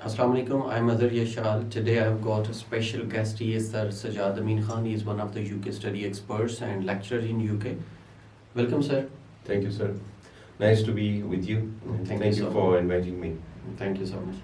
Assalamu alaikum. I'm Azhar Yashal. Today I've got a special guest. He is Sir Sajjad Amin Khan. He is one of the UK study experts and lecturer in UK. Welcome, sir. Thank you, sir. Nice to be with you. Thank you so for inviting me. Thank you so much.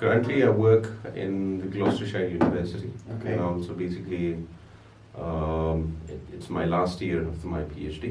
Currently, I work in the Gloucestershire University. Okay. And also, basically, it's my last year of my PhD.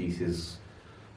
thesis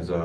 as a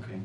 Okay.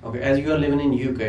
Okay, as you are living in UK,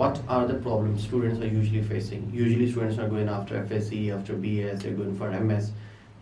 what are the problems students are usually facing? Usually students are going after FSc, after BS, they're going for MS.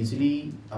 easily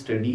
study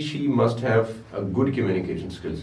she must have a good communication skills.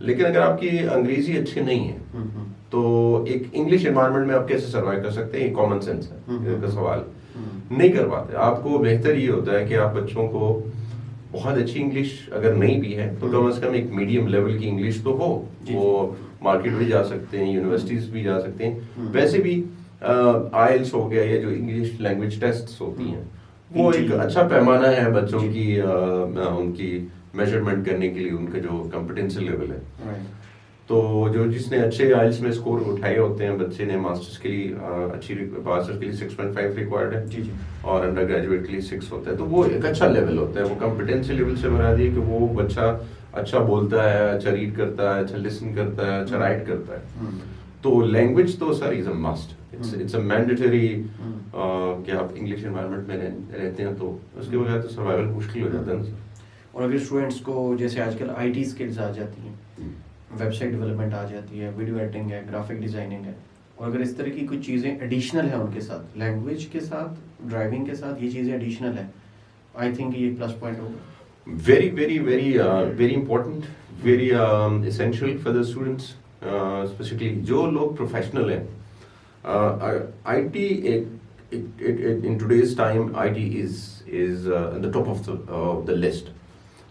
لیکن اگر آپ کی انگریزی اچھی نہیں ہے تو ایک انگلش انوائرمنٹ میں آپ کیسے سروائیو کر سکتے ہیں؟ یہ کامن سینس ہے کا سوال. نہیں کر پاتے. آپ کو بہتر یہ ہوتا ہے کہ آپ بچوں کو بہت اچھی انگلش اگر نہیں بھی ہے تو کم از کم ایک میڈیم لیول کی انگلش تو ہو. وہ مارکیٹ بھی جا سکتے ہیں, یونیورسٹیز بھی جا سکتے ہیں. ویسے بھی آئلس ہو گیا یا جو انگلش لینگویج ٹیسٹ ہوتی ہیں وہ ایک اچھا پیمانہ ہے بچوں کی ان کی میجرمنٹ کرنے کے لیے, ان کا جو کمپٹنسی لیول ہے. تو جو جس نے اچھے آئلس میں اسکور اٹھائے ہوتے ہیں بچے نے, ماسٹرس کے لیے اچھی, ماسٹرس کے لیے 6.5 ریکوائرڈ ہے اور انڈر گریجویٹ کے لیے 6 ہوتا ہے. تو وہ ایک اچھا لیول ہوتا ہے. وہ کمپٹنسی لیول سے مراد یہ کہ وہ بچہ اچھا بولتا ہے, اچھا ریڈ کرتا ہے, اچھا لسن کرتا ہے, اچھا رائٹ کرتا ہے. تو لینگویج تو سر از اے مسٹ, اٹس اے مینڈیٹری کہ آپ انگلش انوائرمنٹ میں رہتے ہیں تو اس کے بغیر تو سروائیول مشکل ہو جاتا ہے نا سر. اور اگر اسٹوڈینٹس کو جیسے آج کل آئی ٹی اسکلز آ جاتی ہیں, ویب سائٹ ڈیولپمنٹ آ جاتی ہے, ویڈیو ایڈیٹنگ ہے, گرافک ڈیزائننگ ہے, اور اگر اس طرح کی کچھ چیزیں ایڈیشنل ہیں ان کے ساتھ, لینگویج کے ساتھ, ڈرائیونگ کے ساتھ, یہ چیزیں ایڈیشنل ہیں, آئی تھنک یہ پلس پوائنٹ ہوگا. Very, very, very, very important, very essential for the students, specifically جو لوگ پروفیشنل ہیں. I T in today's time IT is on the top of the list.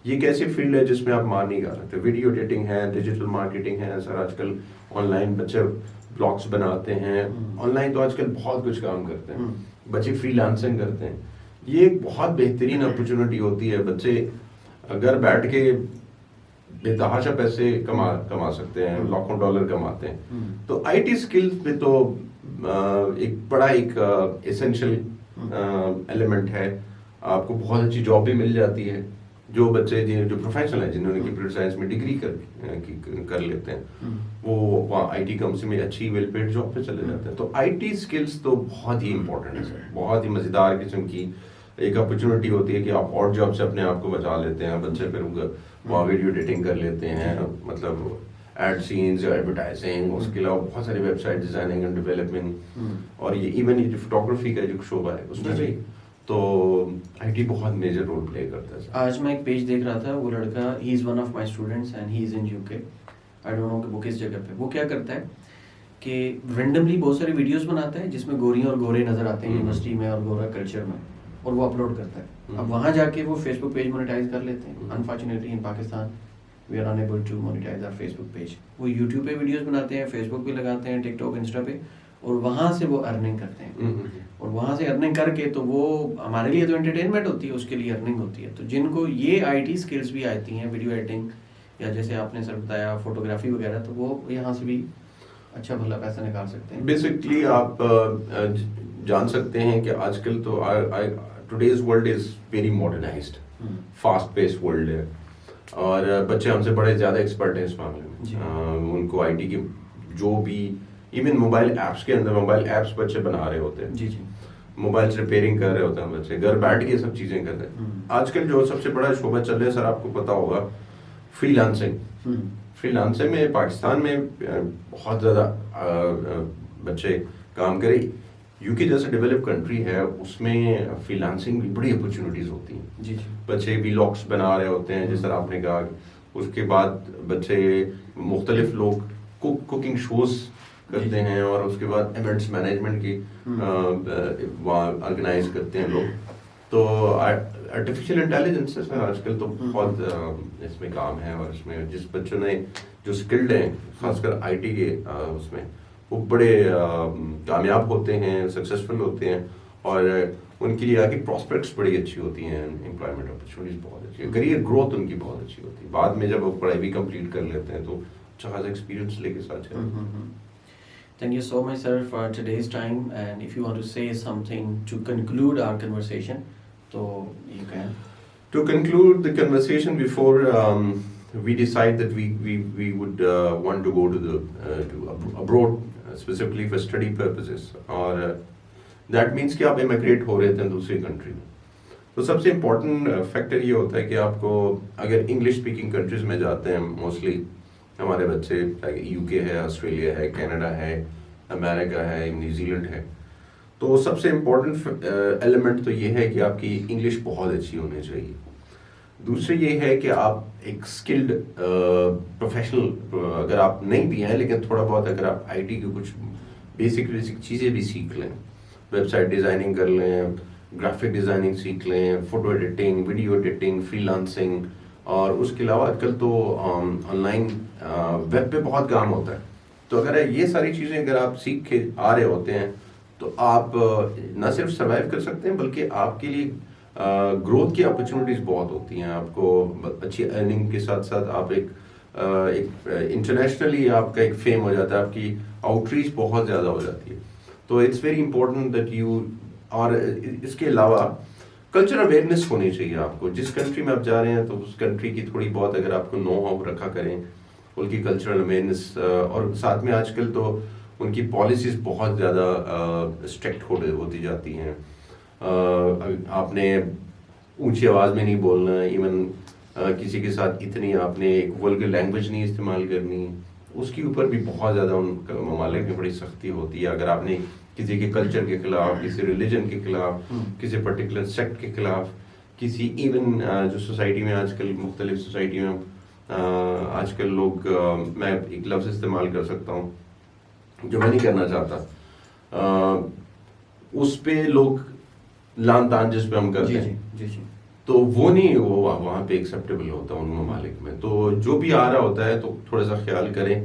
یہ ایک ایسی فیلڈ ہے جس میں آپ مار نہیں کر سکتے. ویڈیو ایڈیٹنگ ہے, ڈیجیٹل مارکیٹنگ ہے سر, آج کل آن لائن بچے بلاگس بناتے ہیں, آن لائن تو آج کل بہت کچھ کام کرتے ہیں, بچے فری لانسنگ کرتے ہیں. یہ ایک بہت بہترین اپرچونٹی ہوتی ہے. بچے گھر بیٹھ کے بے تحاشا پیسے کما سکتے ہیں, لاکھوں ڈالر کماتے ہیں. تو آئی ٹی اسکلز میں تو ایک بڑا ایک ایسینشیل ایلیمنٹ ہے. آپ کو بہت اچھی جاب بھی مل جاتی ہے. جو بچے جو پروفیشنل ہیں جنہوں نے کمپیوٹر سائنس میں ڈگری کر لیتے ہیں وہ وہاں آئی ٹی کمپنی میں اچھی ویل پیڈ جاب پہ چلے جاتے ہیں. تو آئی ٹی اسکلس تو بہت ہی امپورٹنٹ ہے سر, بہت ہی مزیدار قسم کی ایک اپرچونٹی ہوتی ہے کہ آپ اور جاب سے اپنے آپ کو بچا لیتے ہیں. بچے پھر وہاں ویڈیو ایڈیٹنگ کر لیتے ہیں, مطلب ایڈ سینز یا ایڈورٹائزنگ, اس کے علاوہ بہت ساری website designing and development, اور یہ ایون یہ جو فوٹوگرافی کا جو شعبہ ہے اس میں بھی تو آئی ٹی بہت میجر رول پلے کرتا ہے. آج میں ایک پیج دیکھ رہا تھا, وہ لڑکا, he is one of my students and he is in UK, I don't know کہ وہ کس جگہ پہ. وہ کیا کرتا ہے کہ رینڈملی بہت ساری ویڈیوز بناتا ہے جس میں گوریاں اور گورے نظر آتے ہیں یونیورسٹی میں اور گورا کلچر میں, اور وہ اپلوڈ کرتا ہے. اب وہاں جا کے وہ فیس بک پیج مونیٹائز کر لیتے ہیں. Unfortunately in Pakistan we are unable to monetize our Facebook page. وہ یوٹیوب پہ ویڈیوز بناتے ہیں, فیس بک پہ لگاتے ہیں, ٹک ٹاک, انسٹا پہ, اور وہاں سے وہ ارننگ کرتے ہیں. اور وہاں سے ارننگ کر کے تو وہ ہمارے لیے تو انٹرٹینمنٹ ہوتی ہے, اس کے لیے ارننگ ہوتی ہے. تو جن کو یہ آئی ٹی اسکلس بھی آتی ہیں, ویڈیو ایڈیٹنگ یا جیسے آپ نے سر بتایا فوٹوگرافی وغیرہ, تو وہ یہاں سے بھی اچھا بھلا پیسہ نکال سکتے ہیں. بیسکلی آپ جان سکتے ہیں کہ آج کل تو today's world is very modernized, fast pace world ہے, اور بچے ہم سے بڑے زیادہ ایکسپرٹ ہیں اس معاملے میں. ان کو آئی ٹی کی جو بھی ایون موبائل ایپس کے اندر موبائل ایپس بچے بنا رہے ہوتے ہیں, موبائل ریپیئرنگ کر رہے ہوتے ہیں بچے, گھر بیٹھ کے سب چیزیں کر رہے ہیں. آج کل جو سب سے بڑا شعبہ چل رہا ہے سر, آپ کو پتا ہوگا, فری لانسنگ. فری لانسنگ میں پاکستان میں بہت زیادہ بچے کام کرے. UK جیسے ڈیولپ کنٹری ہے, اس میں فری لانسنگ بھی بڑی اپرچونیٹیز ہوتی ہیں. بچے ولاگس بنا رہے ہوتے ہیں جس طرح آپ نے کہا. اس کے بعد بچے مختلف لوگ کوکنگ شوز کرتے ہیں, اور اس کے بعد ایونٹس مینجمنٹ کی وہاں آرگنائز کرتے ہیں لوگ. تو آرٹیفیشیل انٹیلیجنس ہے سر آج کل تو بہت اس میں کام ہے, اور اس میں جس بچوں نے جو اسکلڈ ہیں خاص کر آئی ٹی کے اس میں, وہ بڑے کامیاب ہوتے ہیں, سکسیزفل ہوتے ہیں, اور ان کے لیے آگے پراسپیکٹس بڑی اچھی ہوتی ہیں, امپلائمنٹ اپرچونیٹیز بہت اچھی ہے, کریئر گروتھ ان کی بہت اچھی ہوتی ہے. بعد میں جب وہ پڑھائی بھی کمپلیٹ کر لیتے ہیں تو اچھا خاصا ایکسپیرینس لے کے ساتھ چلتے ہیں. Thank you so much, sir, for today's time. And if you want to say something to conclude our conversation, so you can. To conclude the conversation, before we decide that we would want to go to abroad, specifically for study purposes, or that means کہ آپ immigrate ہو رہے تھے دوسری country میں, تو سب سے important factor یہ ہوتا ہے کہ آپ کو اگر انگلش اسپیکنگ کنٹریز میں جاتے ہیں, موسٹلی ہمارے بچے UK ہے, آسٹریلیا ہے, کینیڈا ہے, امریکہ ہے, نیوزی لینڈ ہے, تو سب سے امپورٹنٹ ایلیمنٹ تو یہ ہے کہ آپ کی انگلش بہت اچھی ہونی چاہیے. دوسرے یہ ہے کہ آپ ایک اسکلڈ پروفیشنل اگر آپ نہیں بھی ہیں لیکن تھوڑا بہت اگر آپ آئی ٹی کی کچھ بیسک چیزیں بھی سیکھ لیں, ویب سائٹ ڈیزائننگ کر لیں, گرافک ڈیزائننگ سیکھ لیں, photo editing, video editing, free lancing, اور اس کے علاوہ آج کل تو آن لائن ویب پہ بہت کام ہوتا ہے. تو اگر یہ ساری چیزیں اگر آپ سیکھ کے آ رہے ہوتے ہیں تو آپ نہ صرف سروائیو کر سکتے ہیں بلکہ آپ کے لیے گروتھ کی اپرچونیٹیز بہت ہوتی ہیں. آپ کو اچھی ارننگ کے ساتھ ساتھ آپ ایک انٹرنیشنلی آپ کا ایک فیم ہو جاتا ہے, آپ کی آؤٹ ریچ بہت زیادہ ہو جاتی ہے. تو it's very important that you, اور اس کے علاوہ کلچر اویئرنیس ہونی چاہیے آپ کو. جس کنٹری میں آپ جا رہے ہیں تو اس کنٹری کی تھوڑی بہت اگر آپ کو نو ہاؤ رکھا کریں, ان کی کلچرل اویئرنیس, اور ساتھ میں آج کل تو ان کی پالیسیز بہت زیادہ اسٹرکٹ ہوتی جاتی ہیں. آپ نے اونچی آواز میں نہیں بولنا, ایون کسی کے ساتھ اتنی آپ نے ایک ولگر لینگویج نہیں استعمال کرنی, اس کے اوپر بھی بہت زیادہ ان ممالک میں بڑی سختی ہوتی ہے. اگر آپ نے کسی کے کلچر کے خلاف, کسی ریلیجن کے خلاف, کسی پرٹیکولر سیکٹ کے خلاف, کسی ایون جو سوسائٹی میں آج کل مختلف سوسائٹی میں آج کل لوگ, میں ایک لفظ استعمال کر سکتا ہوں جو میں نہیں کرنا چاہتا, اس پہ لوگ لان تان جس پہ ہم کرتے ہیں تو وہ نہیں, وہ وہاں پہ ایکسیپٹیبل ہوتا ان ممالک میں. تو جو بھی آ رہا ہوتا ہے تو تھوڑا سا خیال کریں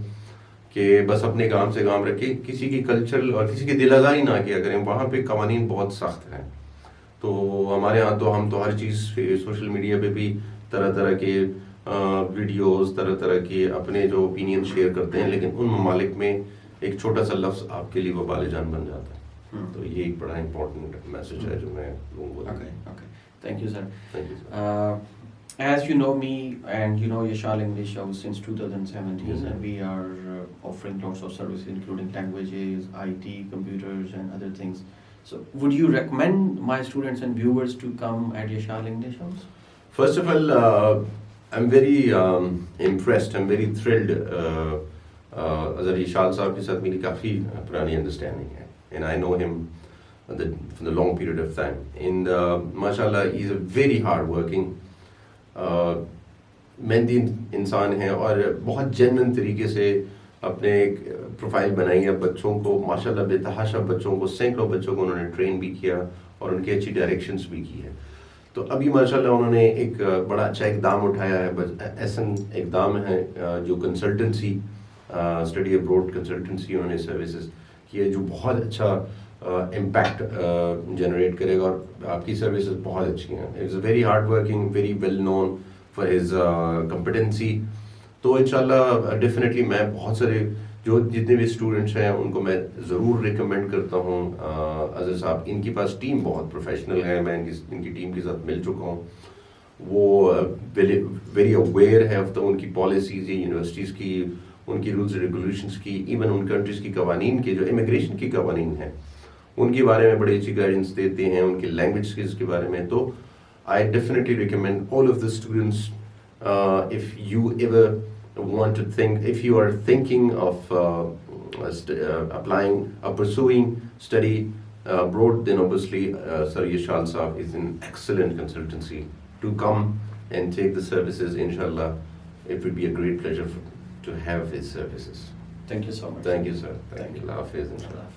کہ بس اپنے کام سے کام رکھیں, کسی کی کلچرل اور کسی کی دل آزاری نہ کیا کریں. وہاں پہ قوانین بہت سخت ہیں. تو ہمارے ہاں تو ہم تو ہر چیز سوشل میڈیا پہ بھی طرح طرح کے ویڈیوز, طرح طرح کے اپنے جو اوپینین شیئر کرتے ہیں, لیکن ان ممالک میں ایک چھوٹا سا لفظ آپ کے لیے وبال جان بن جاتا ہے. تو یہ ایک بڑا امپورٹنٹ میسج ہے جو میں لوگوں کو. Thank you, sir. As you know me and you know Yashal English House since 2017, Yes, and we are offering lots of services including languages, IT, computers and other things. So would you recommend my students and viewers to come at Yashal English House? First of all, I'm very impressed, I'm very thrilled. Azhar Yashal صاحب کے ساتھ میری کافی پرانی understanding ہے, and I know him for the long period of time. And mashallah, he's a very hard working, محنتی انسان ہے, اور بہت جینوئن طریقے سے اپنے ایک پروفائل بنائی ہے. بچوں کو ماشاءاللہ بے تحاشا بچوں کو, سینکڑوں بچوں کو انہوں نے ٹرین بھی کیا اور ان کی اچھی ڈائریکشنس بھی کی ہے. تو ابھی ماشاءاللہ انہوں نے ایک بڑا اچھا اقدام اٹھایا ہے. ایسن اقدام ہے جو کنسلٹنسی, اسٹڈی ابروڈ کنسلٹنسی انہوں نے سروسز کی ہے, جو بہت اچھا امپیکٹ جنریٹ کرے گا, اور آپ کی سروسز بہت اچھی ہیں. It's a very hard working, very well known for his competency. تو انشاءاللہ ڈیفینیٹلی میں بہت سارے جو جتنے بھی اسٹوڈنٹس ہیں ان کو میں ضرور ریکمینڈ کرتا ہوں. اظہر صاحب ان کے پاس ٹیم بہت پروفیشنل ہے, میں ان کی ٹیم کے ساتھ مل چکا ہوں. وہ ویری اویئر ہے آف ان کی پالیسیز, یونیورسٹیز کی, ان کی رولز ریگولیشنس کی, ایون ان کنٹریز کی قوانین کے, جو امیگریشن کی قوانین ہیں ان کے بارے میں بڑی اچھی گائیڈنس دیتے ہیں, ان کے لینگویج اسکلز کے بارے میں. تو I definitely recommend all of the students, if you ever want to think, if you are thinking of applying or pursuing study abroad, then obviously Sir Yashal Saab is an excellent consultancy to come and take the services. Inshallah, it would be a great pleasure to have his services. Thank you so much. Thank you, sir. Thank you. Allah Hafiz, inshallah.